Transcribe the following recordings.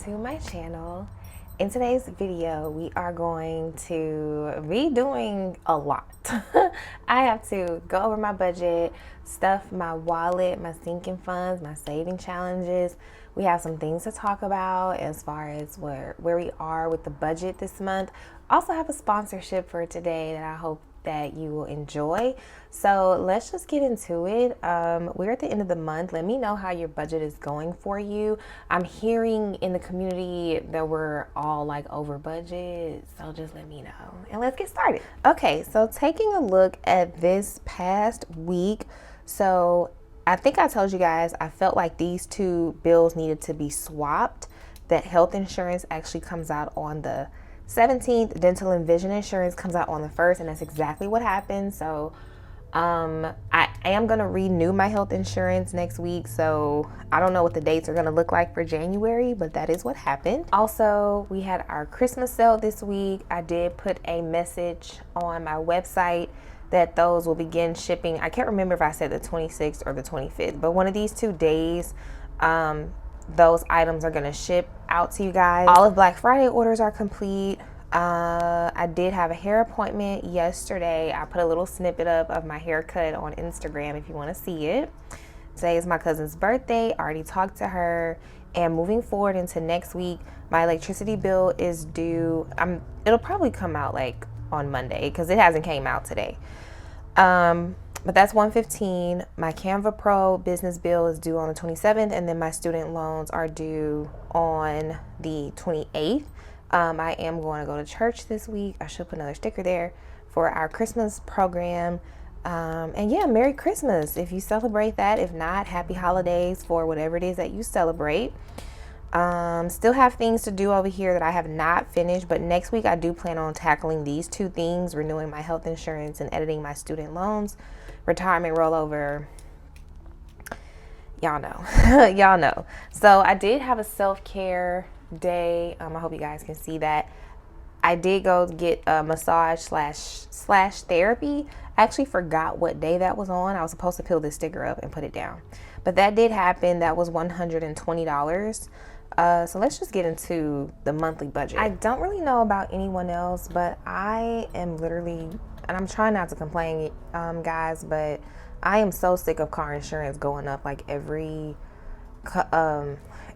to my channel. In today's video, we are going to be doing a lot. I have to go over my budget, stuff my wallet, my sinking funds, my saving challenges. We have some things to talk about as far as where we are with the budget this month. Also have a sponsorship for today that I hope that you will enjoy. So let's just get into it. We're at the end of the month. Let me know how your budget is going for you. I'm hearing in the community that we're all like over budget, so just let me know and let's get started. Okay, so taking a look at this past week, so I think I told you guys I felt like these two bills needed to be swapped. That health insurance actually comes out on the 17th, dental and vision insurance comes out on the 1st, and that's exactly what happened. So I am going to renew my health insurance next week, so I don't know what the dates are going to look like for January, but that is what happened. Also, we had our Christmas sale this week. I did put a message on my website that those will begin shipping. I can't remember if I said the 26th or the 25th, but one of these 2 days, those items are going to ship out to you guys. All of Black Friday orders are complete. I did have a hair appointment yesterday. I put a little snippet up of my haircut on Instagram if you want to see it. Today is my cousin's birthday. I already talked to her. And moving forward into next week, my electricity bill is due. It'll probably come out like on Monday because it hasn't came out today. But that's $115. My Canva Pro business bill is due on the 27th, and then my student loans are due on the 28th. I am going to go to church this week. I should put another sticker there for our Christmas program. And yeah, Merry Christmas if you celebrate that. If not, happy holidays for whatever it is that you celebrate. Still have things to do over here that I have not finished, but next week I do plan on tackling these 2 things: renewing my health insurance and editing my student loans. Retirement rollover, y'all know. Y'all know. So I did have a self-care day. I hope you guys can see that. I did go get a massage slash therapy. I actually forgot what day that was on. I was supposed to peel this sticker up and put it down, but that did happen. That was $120. So let's just get into the monthly budget. I don't really know about anyone else, but I am literally, and I'm trying not to complain, guys, but I am so sick of car insurance going up like every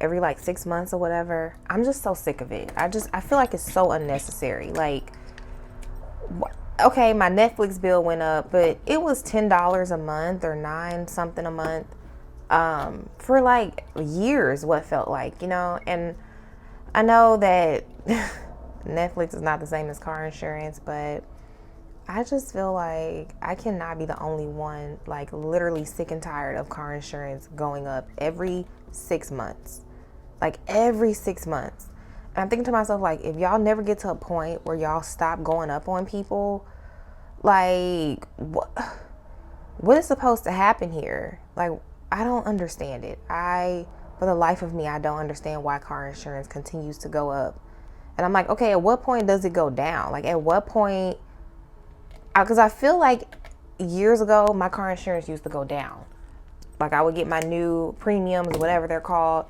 like 6 months or whatever. I'm just so sick of it. I feel like it's so unnecessary. Like, okay, my Netflix bill went up, but it was $10 a month or $9 something a month. For like years, what felt like, you know. And I know that Netflix is not the same as car insurance, but I just feel like I cannot be the only one, like literally sick and tired of car insurance going up every 6 months, like every 6 months. And I'm thinking to myself, like, if y'all never get to a point where y'all stop going up on people, like what is supposed to happen here? Like, I don't understand it. For the life of me, I don't understand why car insurance continues to go up. And I'm like, okay, at what point does it go down? Like, at what point? Because I feel like years ago, my car insurance used to go down. Like, I would get my new premiums, whatever they're called,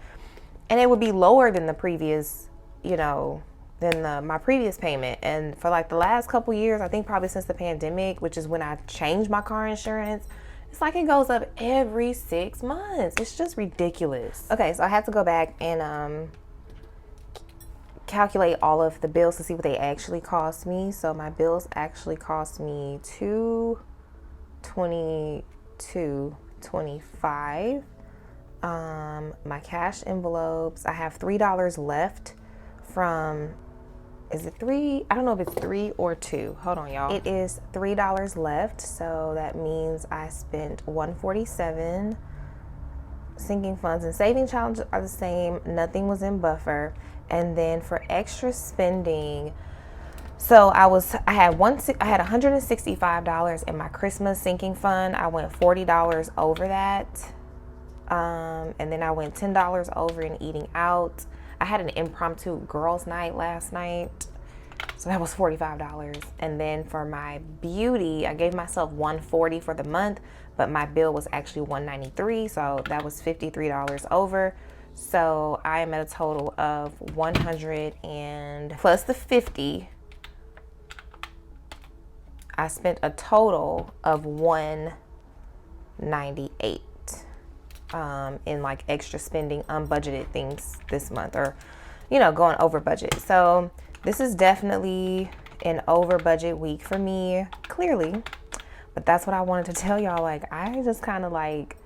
and it would be lower than the previous, you know, than my previous payment. And for like the last couple years, I think probably since the pandemic, which is when I changed my car insurance, it's like it goes up every 6 months. It's just ridiculous. Okay, so I had to go back and calculate all of the bills to see what they actually cost me. So my bills actually cost me $222.25. My cash envelopes, I have $3 left from, is it 3? I don't know if it's 3 or 2. Hold on, y'all. It is $3 left, so that means I spent $147. Sinking funds and saving challenges are the same. Nothing was in buffer. And then for extra spending, so I had $165 in my Christmas sinking fund. I went $40 over that. And then I went $10 over in eating out. I had an impromptu girls' night last night, so that was $45. And then for my beauty, I gave myself $140 for the month, but my bill was actually $193, so that was $53 over. So I am at a total of 100 and plus the 50. I spent a total of 198 in like extra spending, unbudgeted things this month, or going over budget. So this is definitely an over budget week for me, clearly. But that's what I wanted to tell y'all. Like, I just kind of like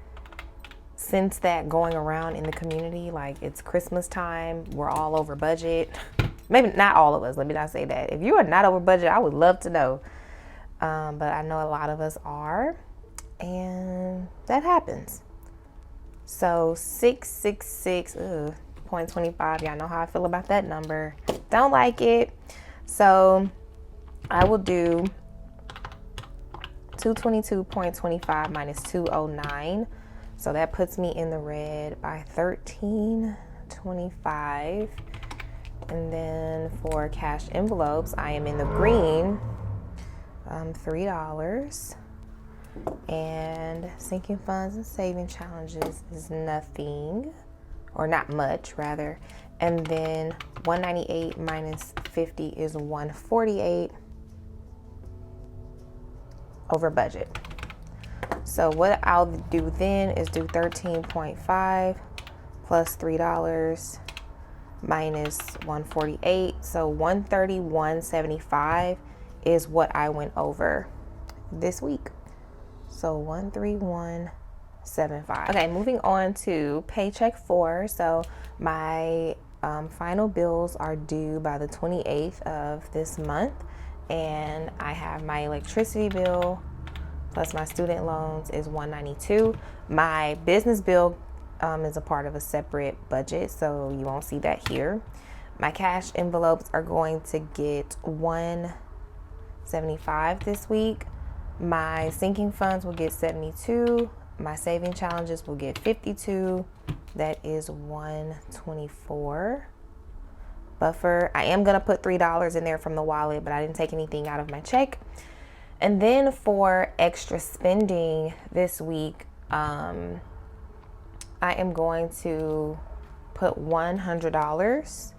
sense that going around in the community. Like, it's Christmas time, we're all over budget. Maybe not all of us, let me not say that. If you are not over budget, I would love to know. But I know a lot of us are, and that happens. So 666.25, y'all know how I feel about that number. Don't like it. So I will do 222.25 minus 209. So that puts me in the red by 13.25. And then for cash envelopes, I am in the green, $3. And sinking funds and saving challenges is nothing, or not much rather. And then 198 minus 50 is 148, over budget. So what I'll do then is do 13.5 plus $3 minus 148. So 131.75 is what I went over this week. So 131.75. Okay, moving on to Paycheck 4. So my final bills are due by the 28th of this month, and I have my electricity bill plus my student loans is $192. My business bill is a part of a separate budget, so you won't see that here. My cash envelopes are going to get $175 this week. My sinking funds will get $72. My saving challenges will get $52. That is $124. Buffer, I am gonna put $3 in there from the wallet, but I didn't take anything out of my check. And then for extra spending this week, I am going to put $100,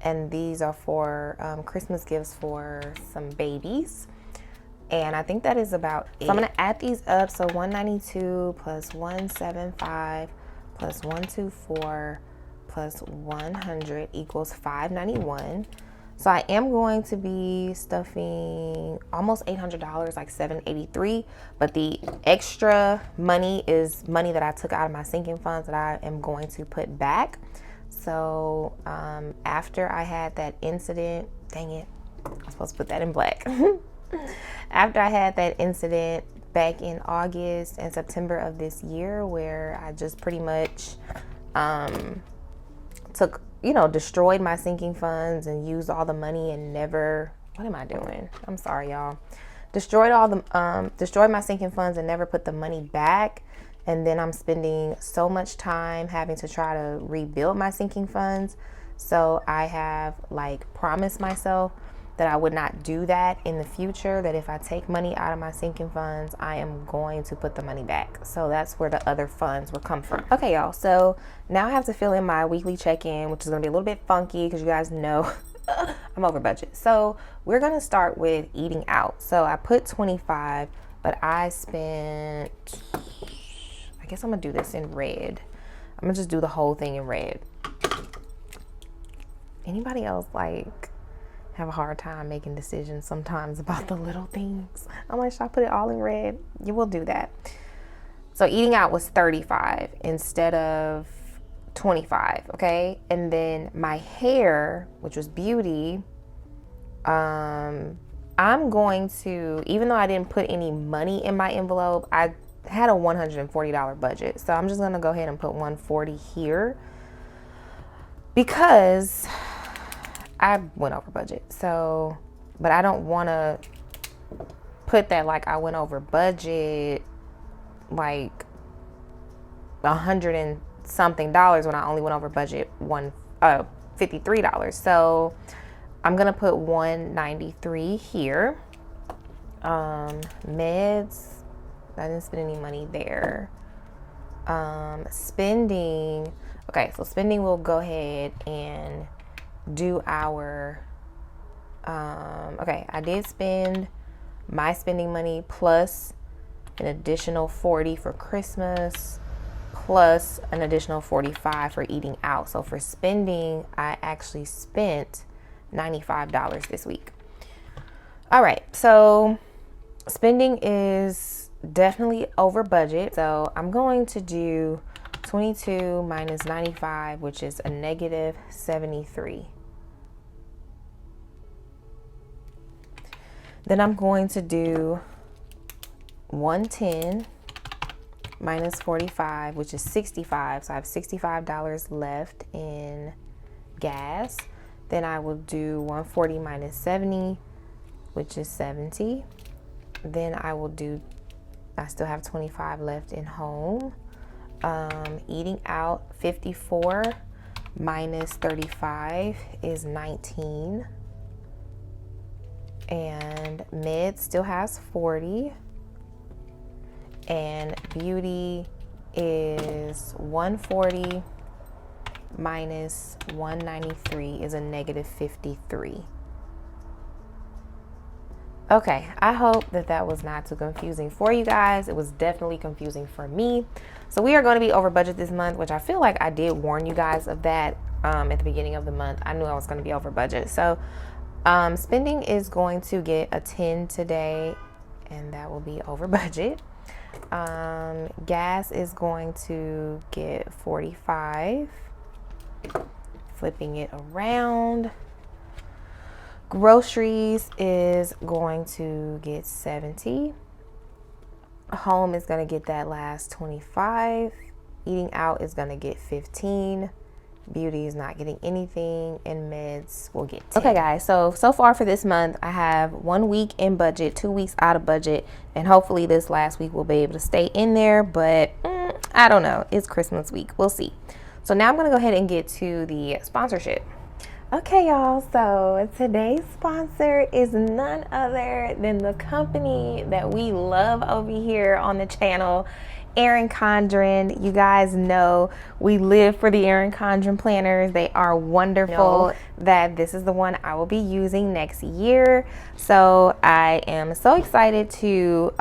and these are for Christmas gifts for some babies. And I think that is about it. So I'm gonna add these up. So 192 plus 175 plus 124 plus 100 equals 591. So I am going to be stuffing almost $800, like $783. But the extra money is money that I took out of my sinking funds that I am going to put back. So after I had that incident, dang it, I'm supposed to put that in black. After I had that incident back in August and September of this year, where I just pretty much destroyed my sinking funds and used all the money and never, what am I doing? I'm sorry, y'all. Destroyed my sinking funds and never put the money back. And then I'm spending so much time having to try to rebuild my sinking funds. So I have promised myself that I would not do that in the future, that if I take money out of my sinking funds, I am going to put the money back. So that's where the other funds will come from. Okay, y'all, so now I have to fill in my weekly check-in, which is gonna be a little bit funky because you guys know I'm over budget. So we're gonna start with eating out. So I put 25, but I spent, I guess I'm gonna do this in red. I'm gonna just do the whole thing in red. Anybody else have a hard time making decisions sometimes about the little things? I'm like, should I put it all in red? You will do that. So eating out was 35 instead of 25, okay? And then my hair, which was beauty, I'm going to, even though I didn't put any money in my envelope, I had a $140 budget. So I'm just gonna go ahead and put 140 here because I went over budget. So, but I don't want to put that I went over budget $100 and something when I only went over budget $53. So I'm gonna put 193 here. Meds, I didn't spend any money there. Spending, Okay, so spending, will go ahead and do our, okay, I did spend my spending money plus an additional 40 for Christmas, plus an additional 45 for eating out. So for spending, I actually spent $95 this week. All right, so spending is definitely over budget. So I'm going to do 22 minus 95, which is a negative 73. Then I'm going to do 110 minus 45, which is 65. So I have $65 left in gas. Then I will do 140 minus 70, which is 70. Then I will do, I still have 25 left in home. Eating out, 54 minus 35 is 19. And mid still has 40. And beauty is 140 minus 193 is a negative 53. Okay, I hope that was not too confusing for you guys. It was definitely confusing for me. So we are going to be over budget this month, which I feel like I did warn you guys of that at the beginning of the month. I knew I was going to be over budget. So spending is going to get a 10 today, and that will be over budget. Gas is going to get 45. Flipping it around. Groceries is going to get 70. Home is going to get that last 25. Eating out is going to get 15. Beauty is not getting anything, and meds will get 10. Okay guys, so far for this month, I have 1 week in budget, 2 weeks out of budget, and hopefully this last week will be able to stay in there, but I don't know. It's Christmas week. We'll see. So now I'm going to go ahead and get to the sponsorship. Okay, y'all, so today's sponsor is none other than the company that we love over here on the channel, ERIN CONDREN. You guys know we live for the ERIN CONDREN planners. They are wonderful. That this is the one I will be using next year. So I am so excited to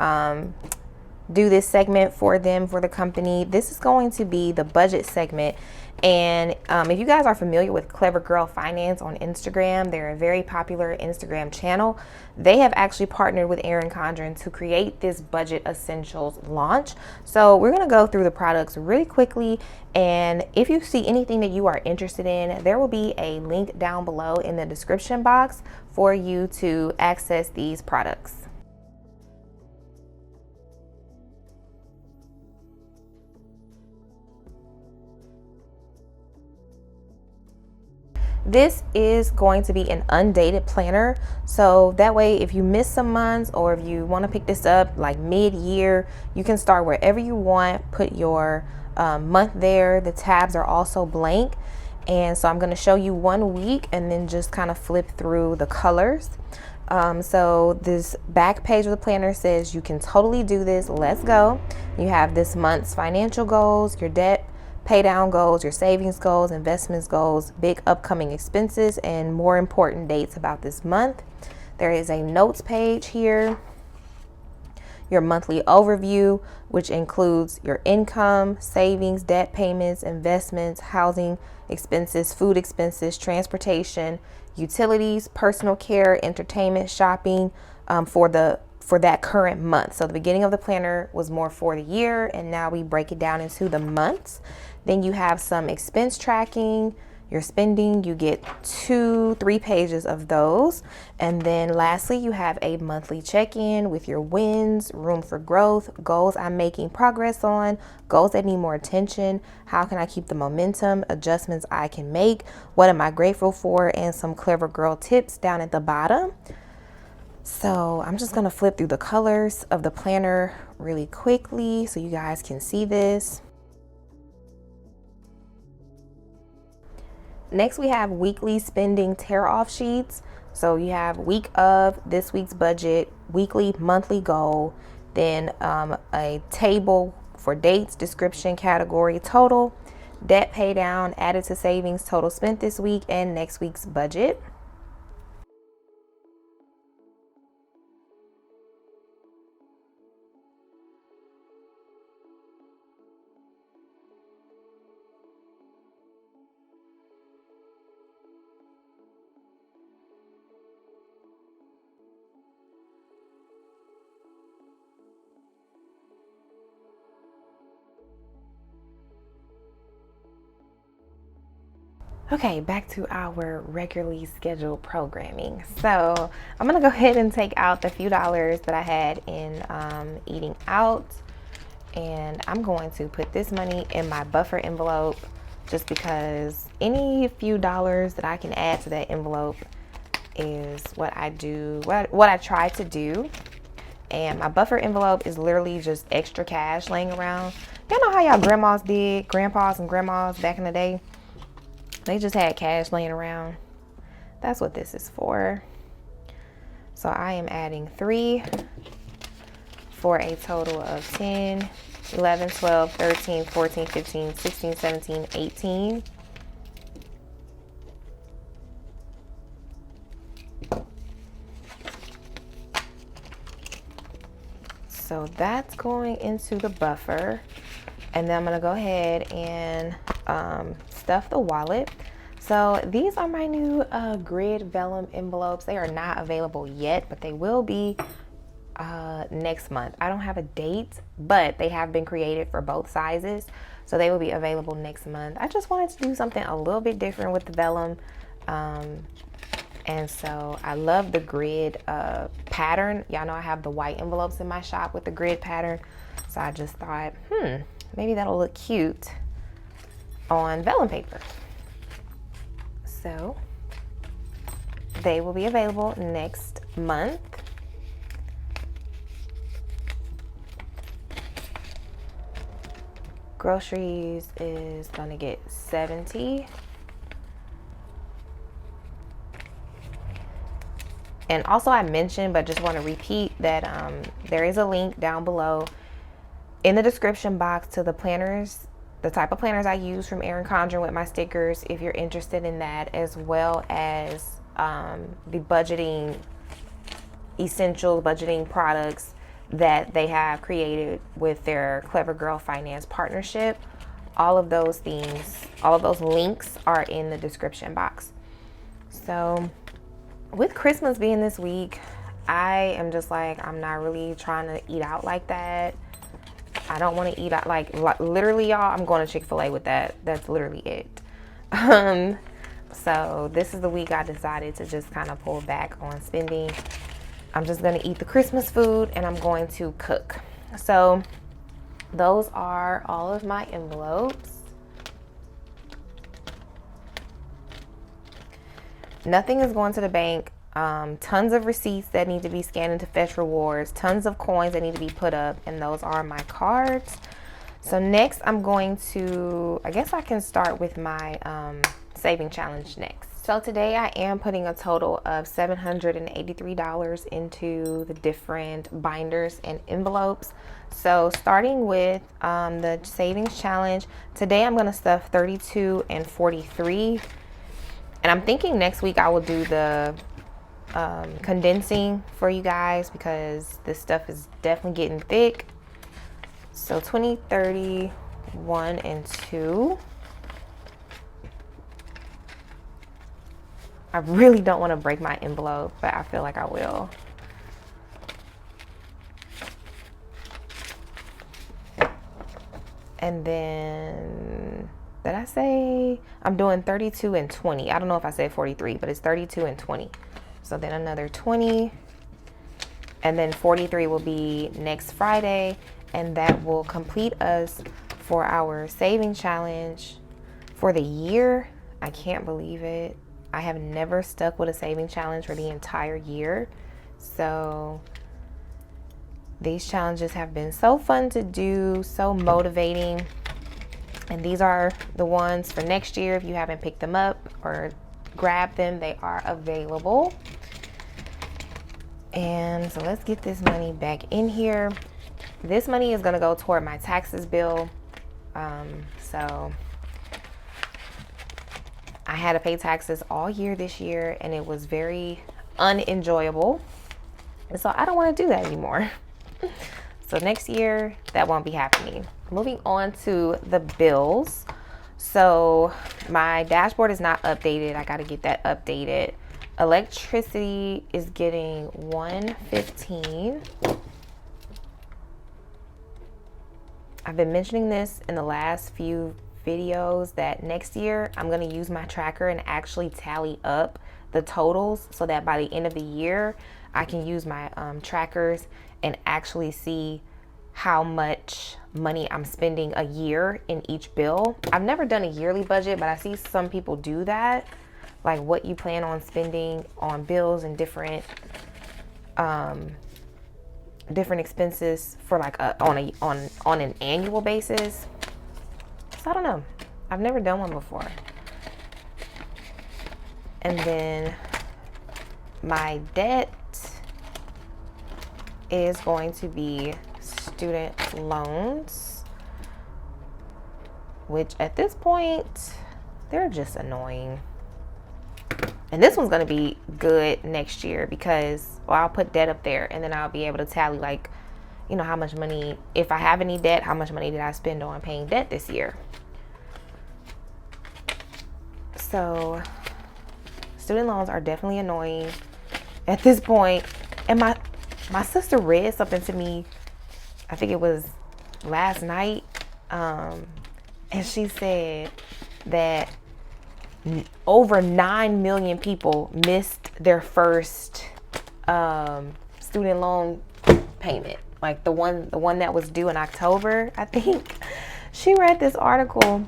do this segment for them, for the company. This is going to be the budget segment. And if you guys are familiar with Clever Girl Finance on Instagram, they're a very popular Instagram channel. They have actually partnered with ERIN CONDREN to create this budget essentials launch. So we're going to go through the products really quickly. And if you see anything that you are interested in, there will be a link down below in the description box for you to access these products. This is going to be an undated planner, so that way if you miss some months or if you want to pick this up like mid-year, you can start wherever you want, put your month there. The tabs are also blank, and so I'm going to show you 1 week and then just kind of flip through the colors. So this back page of the planner says you can totally do this. Let's go. You have this month's financial goals, your debt pay down goals, your savings goals, investments goals, big upcoming expenses, and more important dates about this month. There is a notes page here, your monthly overview, which includes your income, savings, debt payments, investments, housing expenses, food expenses, transportation, utilities, personal care, entertainment, shopping for that current month. So the beginning of the planner was more for the year, and now we break it down into the months. Then you have some expense tracking, your spending, you get 2-3 pages of those. And then lastly, you have a monthly check-in with your wins, room for growth, goals I'm making progress on, goals that need more attention, how can I keep the momentum, adjustments I can make, what am I grateful for, and some Clever Girl tips down at the bottom. So I'm just gonna flip through the colors of the planner really quickly so you guys can see this. Next, we have weekly spending tear-off sheets. So you have week of, this week's budget, weekly, monthly goal, then a table for dates, description, category, total. debt pay down added to savings, total spent this week, and next week's budget. Okay, back to our regularly scheduled programming. So I'm gonna go ahead and take out the few dollars that I had in eating out, and I'm going to put this money in my buffer envelope, just because any few dollars that I can add to that envelope is what I do, what I try to do. And my buffer envelope is literally just extra cash laying around. Y'all know how y'all grandmas did, grandpas and grandmas back in the day? They just had cash laying around. That's what this is for. So I am adding 3 for a total of 10, 11, 12, 13, 14, 15, 16, 17, 18. So that's going into the buffer. And then I'm gonna go ahead and stuff the wallet. So these are my new grid vellum envelopes. They are not available yet, but they will be next month. I don't have a date, but they have been created for both sizes, so they will be available next month. I just wanted to do something a little bit different with the vellum, and so I love the grid pattern. Y'all know I have the white envelopes in my shop with the grid pattern, so I just thought, maybe that'll look cute on vellum paper. So they will be available next month. Groceries is gonna get 70. And also I mentioned, but just want to repeat that there is a link down below in the description box to the planners, the type of planners I use from ERIN CONDREN with my stickers, if you're interested in that, as well as the budgeting essentials, budgeting products that they have created with their Clever Girl Finance partnership. All of those things, all of those links are in the description box. So with Christmas being this week, I am just like, I'm not really trying to eat out like that. I don't want to eat out like literally, y'all. I'm going to Chick-fil-A with that. That's literally it. So this is the week I decided to just kind of pull back on spending. I'm just going to eat the Christmas food, and I'm going to cook. So those are all of my envelopes. Nothing is going to the bank. Tons of receipts that need to be scanned into Fetch Rewards, tons of coins that need to be put up, and those are my cards. So next I'm going to, I guess I can start with my saving challenge next. So today I am putting a total of $783 into the different binders and envelopes. So starting with the savings challenge, today I'm going to stuff 32 and 43. And I'm thinking next week I will do the condensing for you guys, because this stuff is definitely getting thick. So 20, 30, 1, and 2. I really don't want to break my envelope, but I feel like I will. And then, did I say I'm doing 32 and 20? I don't know if I said 43, but it's 32 and 20. So then another 20, and then 43 will be next Friday, and that will complete us for our saving challenge for the year. I can't believe it. I have never stuck with a saving challenge for the entire year. So these challenges have been so fun to do, so motivating. And these are the ones for next year. If you haven't picked them up or grabbed them, they are available. And so let's get this money back in here. This money is going to go toward my taxes bill. So I had to pay taxes all year this year, and it was very unenjoyable. And so I don't want to do that anymore. So next year, that won't be happening. Moving on to the bills. So my dashboard is not updated. I got to get that updated. Electricity is getting $115. I've been mentioning this in the last few videos that next year I'm going to use my tracker and actually tally up the totals so that by the end of the year I can use my trackers and actually see how much money I'm spending a year in each bill. I've never done a yearly budget, but I see some people do that, like what you plan on spending on bills and different expenses for like on an annual basis. So I don't know. I've never done one before. And then my debt is going to be student loans, which at this point, they're just annoying. And this one's going to be good next year because, well, I'll put debt up there and then I'll be able to tally, like, you know, how much money, if I have any debt, how much money did I spend on paying debt this year? So student loans are definitely annoying at this point. And my sister read something to me, I think it was last night, and she said that over 9 million people missed their first student loan payment, like the one that was due in October, I think. She read this article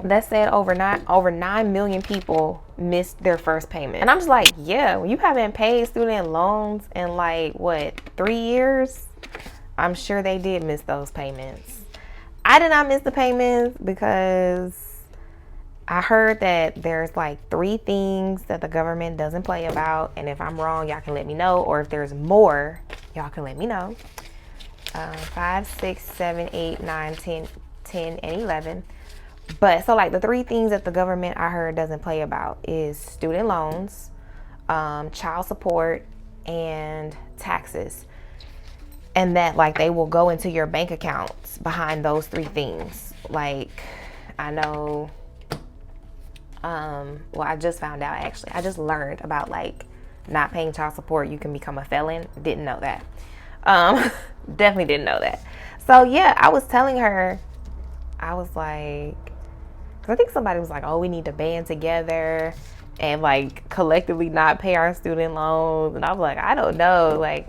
that said over 9 million people missed their first payment. And I'm just like, yeah, when you haven't paid student loans in like what, 3 years, I'm sure they did miss those payments. I did not miss the payments because I heard that there's like 3 things that the government doesn't play about. And if I'm wrong, y'all can let me know. Or if there's more, y'all can let me know. 5, 6, 7, 8, 9, 10, and 11. But so like the 3 things that the government, I heard, doesn't play about is student loans, child support, and taxes. And that like they will go into your bank accounts behind those 3 things. Like I know, well, I just found out, actually. I just learned about like not paying child support, you can become a felon. Didn't know that. Definitely didn't know that. So yeah, I was telling her, I was like, because I think somebody was like, oh, we need to band together and like collectively not pay our student loans. And I was like, I don't know. Like,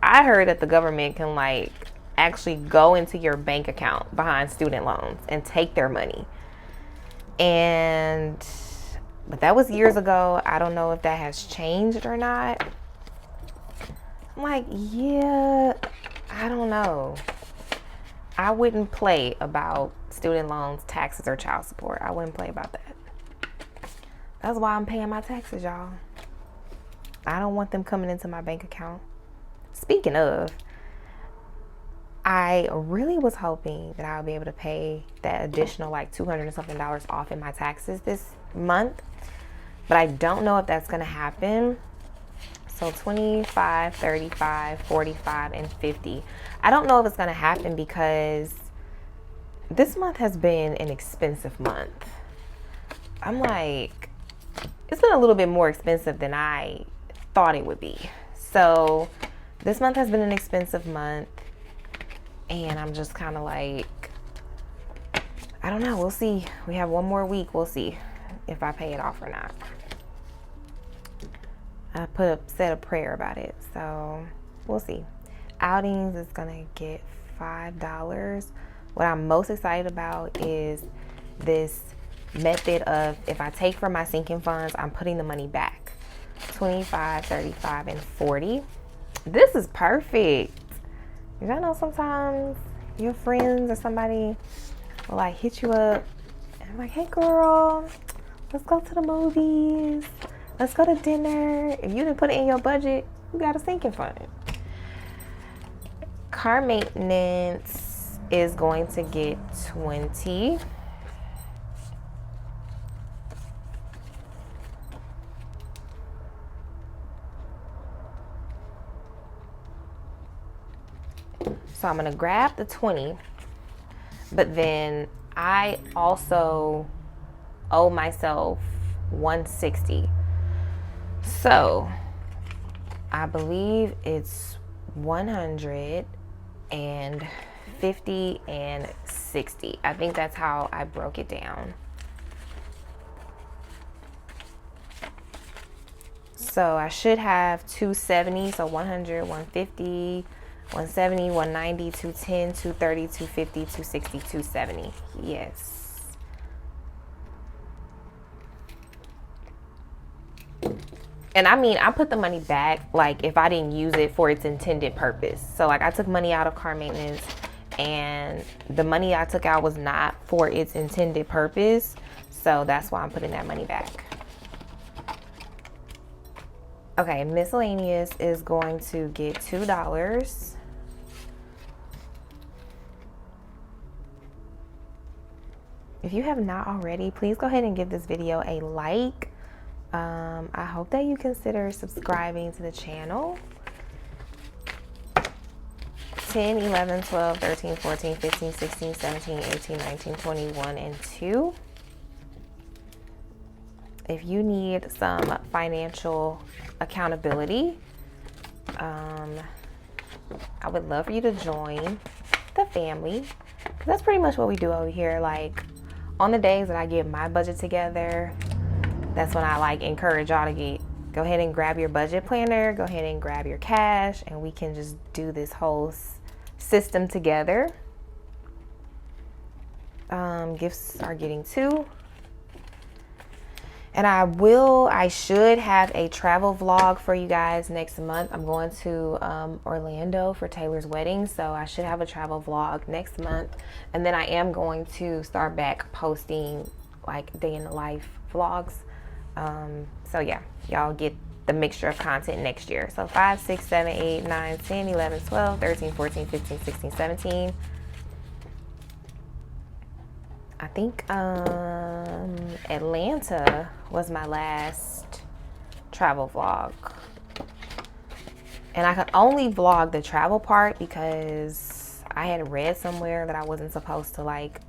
I heard that the government can like actually go into your bank account behind student loans and take their money. But that was years ago. I don't know if that has changed or not. I'm like, yeah, I don't know. I wouldn't play about student loans, taxes, or child support. I wouldn't play about that. That's why I'm paying my taxes, y'all. I don't want them coming into my bank account. Speaking of, I really was hoping that I would be able to pay that additional like $200 and something off in my taxes this month, but I don't know if that's going to happen. So 25, 35, 45, and 50. I don't know if it's going to happen because this month has been an expensive month. I'm like, it's been a little bit more expensive than I thought it would be. So this month has been an expensive month. And I'm just kind of like, I don't know. We'll see. We have 1 more week. We'll see if I pay it off or not. I said a prayer about it. So we'll see. Outings is going to get $5. What I'm most excited about is this method of if I take from my sinking funds, I'm putting the money back. 25, 35, and 40. This is perfect. Y'all know sometimes your friends or somebody will like hit you up and I'm like, hey girl, let's go to the movies. Let's go to dinner. If you didn't put it in your budget, you got a sinking fund. Car maintenance is going to get 20. So I'm gonna grab the 20, but then I also owe myself 160. So I believe it's 150 and 60. I think that's how I broke it down. So I should have 270, so 100, 150, 170, 190, 210, 230, 250, 260, 270. Yes. And I mean, I put the money back, like, if I didn't use it for its intended purpose. So, like, I took money out of car maintenance, and the money I took out was not for its intended purpose. So, that's why I'm putting that money back. Okay, miscellaneous is going to get $2. If you have not already, please go ahead and give this video a like. I hope that you consider subscribing to the channel. 10, 11, 12, 13, 14, 15, 16, 17, 18, 19, 21, and 2. If you need some financial accountability, I would love for you to join the family. That's pretty much what we do over here. Like, on the days that I get my budget together, that's when I like encourage y'all to go ahead and grab your budget planner, go ahead and grab your cash, and we can just do this whole system together. Gifts are getting 2. And I should have a travel vlog for you guys next month. I'm going to Orlando for Taylor's wedding, so I should have a travel vlog next month. And then I am going to start back posting like day in the life vlogs. So yeah, y'all get the mixture of content next year. So 5, 6, 7, 8, 9, 10, 11, 12, 13, 14, 15, 16, 17. I think Atlanta was my last travel vlog. And I could only vlog the travel part because I had read somewhere that I wasn't supposed to like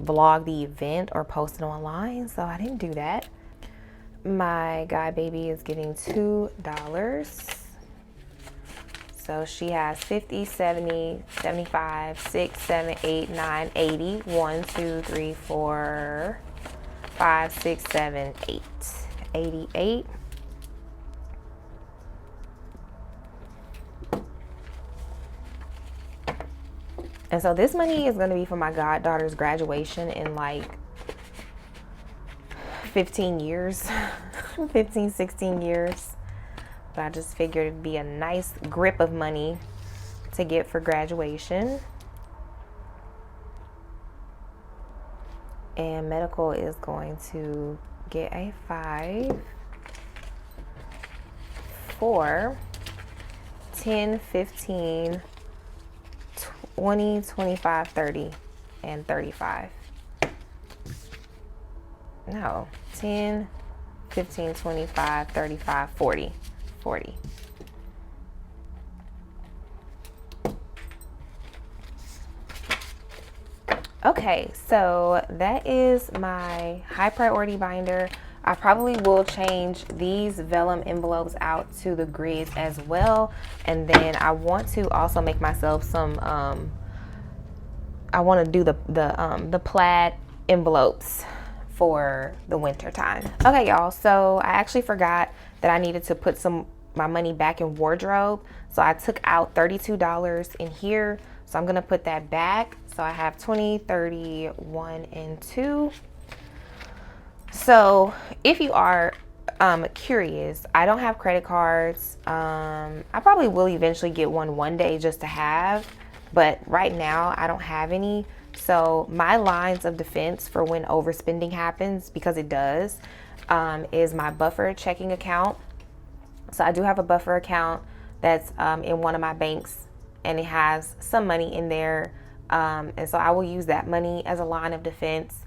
vlog the event or post it online, so I didn't do that. My guy baby is getting $2. So she has 50, 70, 75, 6, 7, 8, 9, 80. 1, 2, 3, 4, 5, 6, 7, 8. 88. And so this money is going to be for my goddaughter's graduation in like 15 years, 15, 16 years. But I just figured it'd be a nice grip of money to get for graduation. And medical is going to get a 5. 4, 10, 15, 20, 25, 30, and 35. No, 10, 15, 25, 35, 40. 40. Okay, so that is my high priority binder. I probably will change these vellum envelopes out to the grids as well. And then I want to also make myself some, I want to do the plaid envelopes for the winter time. Okay, y'all, so I actually forgot that I needed to put my money back in wardrobe. So I took out $32 in here. So I'm gonna put that back. So I have 20, 30, 1, and 2. So if you are curious, I don't have credit cards. I probably will eventually get one day just to have, but right now I don't have any. So my lines of defense for when overspending happens, because it does, is my buffer checking account. So I do have a buffer account that's in one of my banks, and it has some money in there. And so I will use that money as a line of defense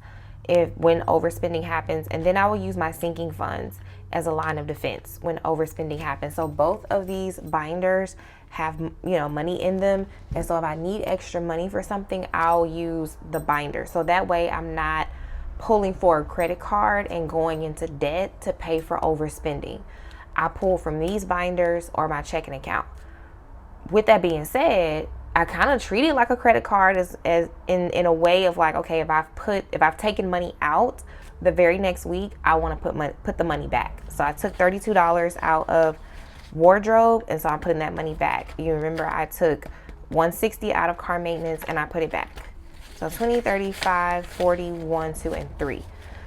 when overspending happens. And then I will use my sinking funds. as a line of defense when overspending happens. So both of these binders have, you know, money in them. And so if I need extra money for something, I'll use the binder. So that way I'm not pulling for a credit card and going into debt to pay for overspending. I pull from these binders or my checking account. With that being said, I kind of treat it like a credit card as in a way of like, okay, if I've taken money out, the very next week I want to put the money back. So I took $32 out of wardrobe, and so I'm putting that money back. You remember I took $160 out of car maintenance and I put it back. So 20, 35, 40, 1, 2, and 3.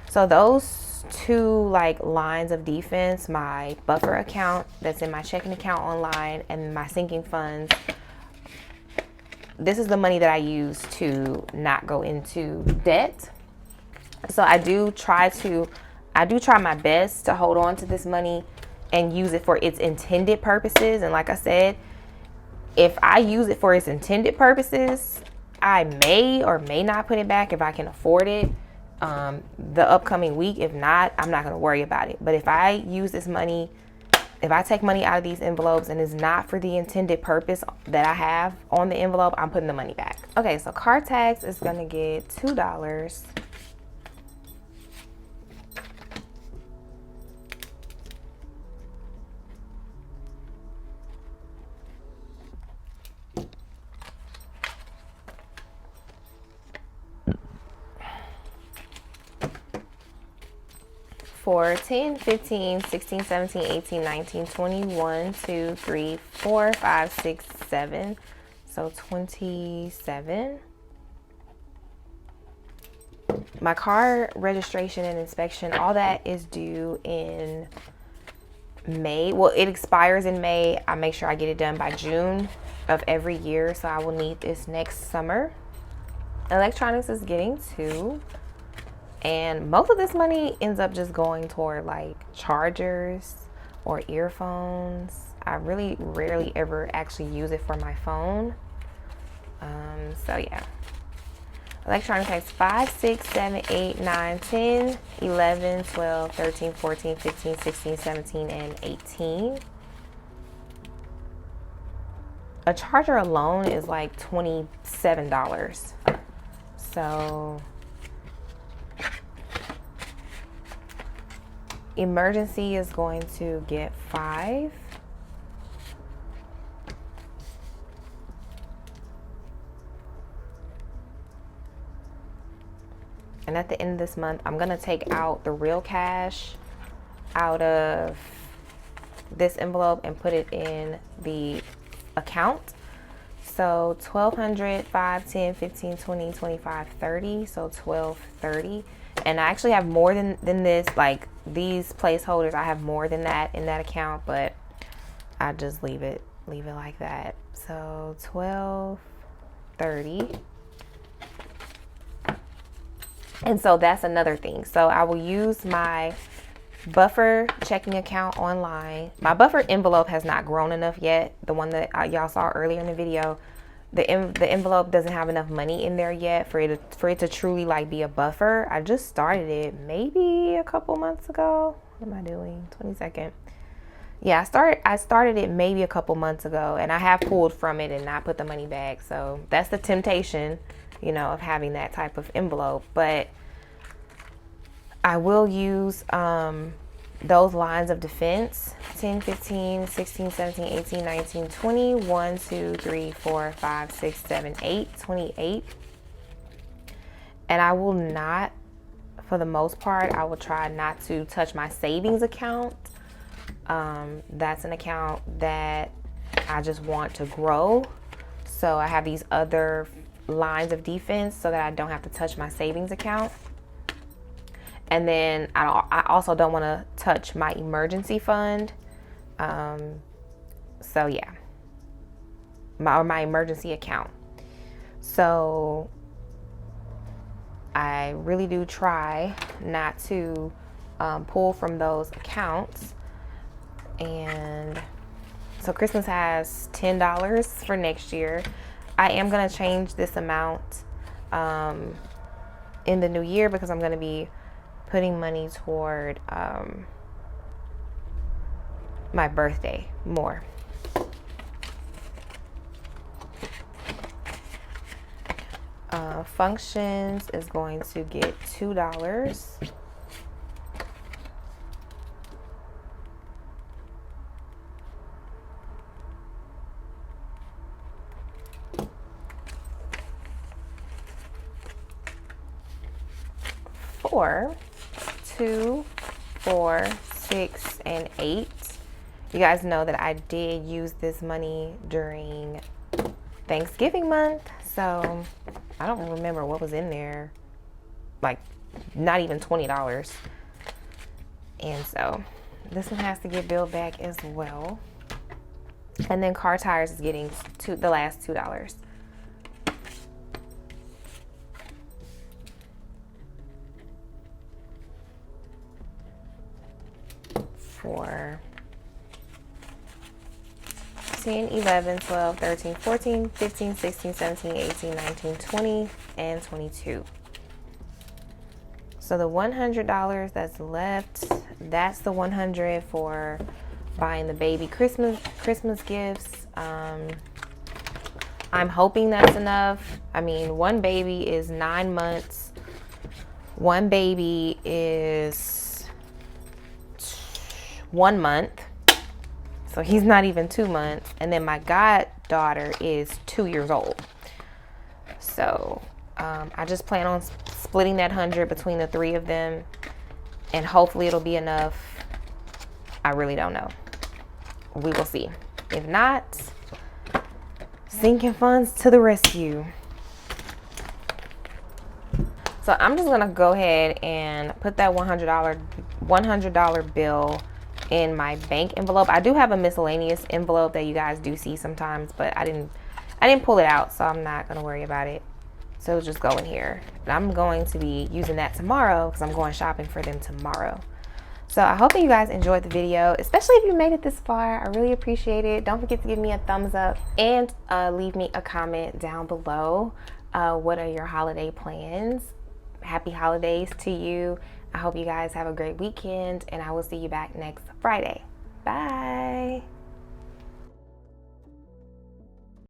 So those two like lines of defense, my buffer account that's in my checking account online and my sinking funds, this is the money that I use to not go into debt. So I do try my best to hold on to this money and use it for its intended purposes. And like I said, if I use it for its intended purposes, I may or may not put it back if I can afford it the upcoming week. If not, I'm not going to worry about it. But if I use this money, if I take money out of these envelopes and it's not for the intended purpose that I have on the envelope, I'm putting the money back. Okay, so car tax is going to get $2. For 10, 15, 16, 17, 18, 19, 20, 1, 2, 3, 4, 5, 6, 7. So 27. My car registration and inspection, all that is due in May. Well, it expires in May. I make sure I get it done by June of every year. So I will need this next summer. Electronics is getting $2. And most of this money ends up just going toward like chargers or earphones. I really rarely ever actually use it for my phone. So yeah. Electronics takes 5, 6, 7, 8, 9, 10, 11, 12, 13, 14, 15, 16, 17, and 18. A charger alone is like $27. So emergency is going to get 5. And at the end of this month, I'm going to take out the real cash out of this envelope and put it in the account. So 1,200, 5, 10, 15, 20, 25, 30. So 1230. And I actually have more than this, like these placeholders. I have more than that in that account, but I just leave it like that. So 1230. And so that's another thing. So I will use my buffer checking account online. My buffer envelope has not grown enough yet. The one that y'all saw earlier in the video, the envelope doesn't have enough money in there yet for it to truly like be a buffer. I just started it maybe a couple months ago. What am I doing? 22nd. Yeah, I started it maybe a couple months ago, and I have pulled from it and not put the money back. So that's the temptation, you know, of having that type of envelope. But I will use those lines of defense: 10, 15, 16, 17, 18, 19, 20, 1, 2, 3, 4, 5, 6, 7, 8, 28. And I will not, for the most part, I will try not to touch my savings account. That's an account that I just want to grow. So I have these other lines of defense so that I don't have to touch my savings account. And then I also don't want to touch my emergency fund. So yeah, my emergency account. So I really do try not to pull from those accounts. And so Christmas has $10 for next year. I am going to change this amount in the new year because I'm going to be putting money toward my birthday more. Functions is going to get $2. For 2, 4, 6, and 8. You guys know that I did use this money during Thanksgiving month, so I don't remember what was in there. Like, not even $20. And so this one has to get billed back as well. And then car tires is getting the last $2. For 10, 11, 12, 13, 14, 15, 16, 17, 18, 19, 20, and 22. So the $100 that's left, that's the $100 for buying the baby Christmas gifts. I'm hoping that's enough. I mean, one baby is 9 months. One baby is 1 month. So he's not even 2 months. And then my goddaughter is 2 years old. So I just plan on splitting that 100 between the 3 of them. And hopefully it'll be enough. I really don't know. We will see. If not, sinking funds to the rescue. So I'm just gonna go ahead and put that $100 bill in my bank envelope. I do have a miscellaneous envelope that you guys do see sometimes, but I didn't pull it out, so I'm not gonna worry about it. So it'll just go in here. And I'm going to be using that tomorrow because I'm going shopping for them tomorrow. So I hope that you guys enjoyed the video, especially if you made it this far. I really appreciate it. Don't forget to give me a thumbs up and leave me a comment down below. What are your holiday plans? Happy holidays to you. I hope you guys have a great weekend, and I will see you back next Friday. Bye.